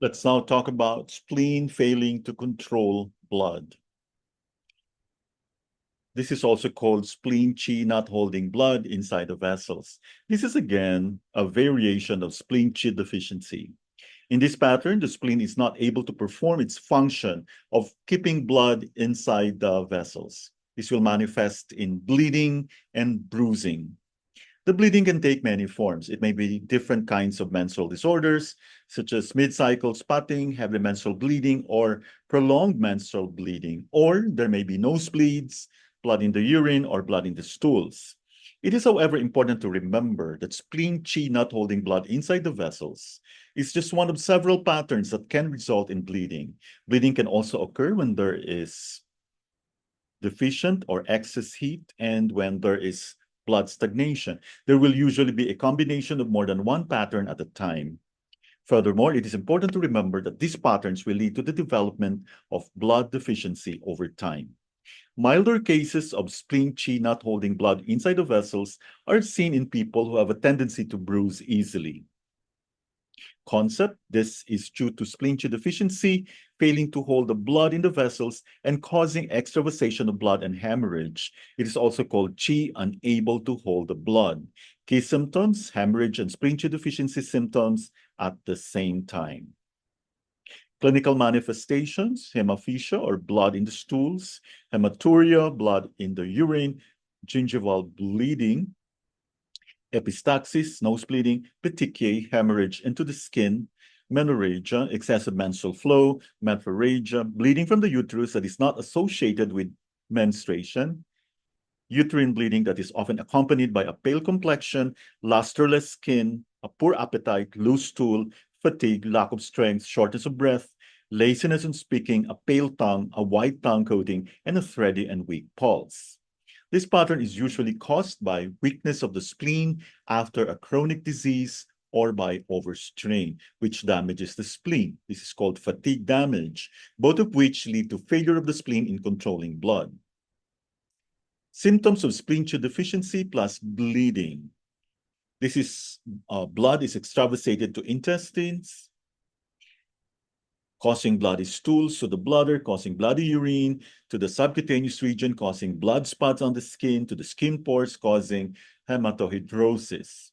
Let's now talk about spleen failing to control blood. This is also called spleen chi not holding blood inside the vessels. This is again a variation of spleen chi deficiency. In this pattern, the spleen is not able to perform its function of keeping blood inside the vessels. This will manifest in bleeding and bruising. The bleeding can take many forms. It may be different kinds of menstrual disorders, such as mid-cycle spotting, heavy menstrual bleeding, or prolonged menstrual bleeding. Or there may be nosebleeds, blood in the urine, or blood in the stools. It is, however, important to remember that spleen chi not holding blood inside the vessels is just one of several patterns that can result in bleeding. Bleeding can also occur when there is deficient or excess heat and when there is blood stagnation. There will usually be a combination of more than one pattern at a time. Furthermore, it is important to remember that these patterns will lead to the development of blood deficiency over time. Milder cases of spleen chi not holding blood inside the vessels are seen in people who have a tendency to bruise easily. Concept, this is due to spleen chi deficiency, failing to hold the blood in the vessels and causing extravasation of blood and hemorrhage. It is also called chi unable to hold the blood. Key symptoms, hemorrhage and spleen chi deficiency symptoms at the same time. Clinical manifestations, hemophagia or blood in the stools, hematuria, blood in the urine, gingival bleeding, epistaxis, nose bleeding, petechiae, hemorrhage into the skin, menorrhagia, excessive menstrual flow, metrorrhagia, bleeding from the uterus that is not associated with menstruation, uterine bleeding that is often accompanied by a pale complexion, lusterless skin, a poor appetite, loose stool, fatigue, lack of strength, shortness of breath, laziness in speaking, a pale tongue, a white tongue coating, and a thready and weak pulse. This pattern is usually caused by weakness of the spleen after a chronic disease or by overstrain, which damages the spleen. This is called fatigue damage, both of which lead to failure of the spleen in controlling blood. Symptoms of spleen chi deficiency plus bleeding. This is blood is extravasated to intestines, causing bloody stools to the bladder, causing bloody urine to the subcutaneous region, causing blood spots on the skin, to the skin pores, causing hematohidrosis.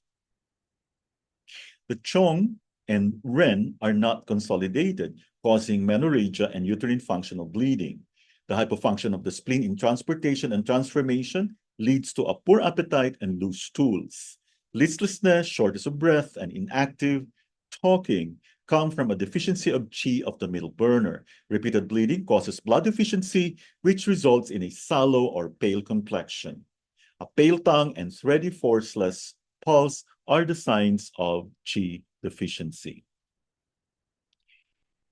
The chong and ren are not consolidated, causing menorrhagia and uterine functional bleeding. The hypofunction of the spleen in transportation and transformation leads to a poor appetite and loose stools. Listlessness, shortness of breath, and inactive talking come from a deficiency of qi of the middle burner. Repeated bleeding causes blood deficiency, which results in a sallow or pale complexion. A pale tongue and thready forceless pulse are the signs of qi deficiency.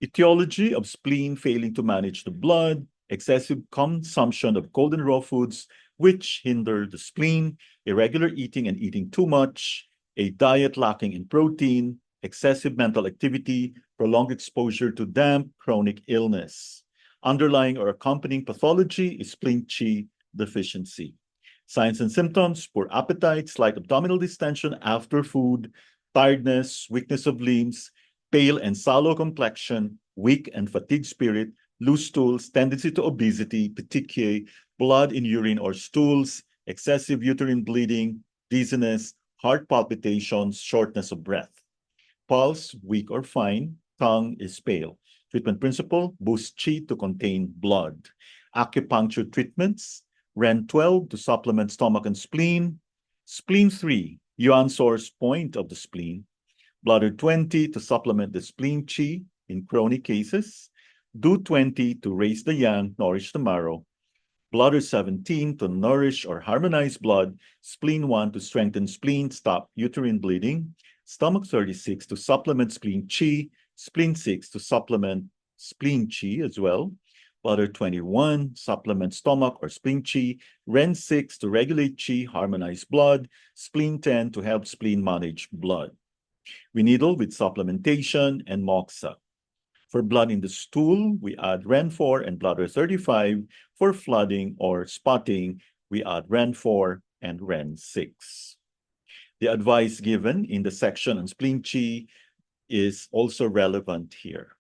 Etiology of spleen failing to manage the blood, excessive consumption of cold and raw foods, which hinder the spleen, irregular eating and eating too much, a diet lacking in protein, excessive mental activity, prolonged exposure to damp, chronic illness. Underlying or accompanying pathology is spleen chi deficiency. Signs and symptoms, poor appetite, slight abdominal distension after food, tiredness, weakness of limbs, pale and sallow complexion, weak and fatigued spirit, loose stools, tendency to obesity, petechiae, blood in urine or stools, excessive uterine bleeding, dizziness, heart palpitations, shortness of breath. Pulse, weak or fine, tongue is pale. Treatment principle, boost qi to contain blood. Acupuncture treatments, Ren 12 to supplement stomach and spleen. Spleen 3, yuan source point of the spleen. Bladder 20 to supplement the spleen qi in chronic cases. Du 20 to raise the yang, nourish the marrow. Bladder 17 to nourish or harmonize blood. Spleen 1 to strengthen spleen, stop uterine bleeding. Stomach 36 to supplement spleen qi. Spleen 6 to supplement spleen qi as well. Bladder 21, supplement stomach or spleen qi. Ren 6 to regulate qi, harmonize blood. Spleen 10 to help spleen manage blood. We needle with supplementation and moxa. For blood in the stool, we add Ren 4 and bladder 35. For flooding or spotting, we add Ren 4 and Ren 6. The advice given in the section on spleen qi is also relevant here.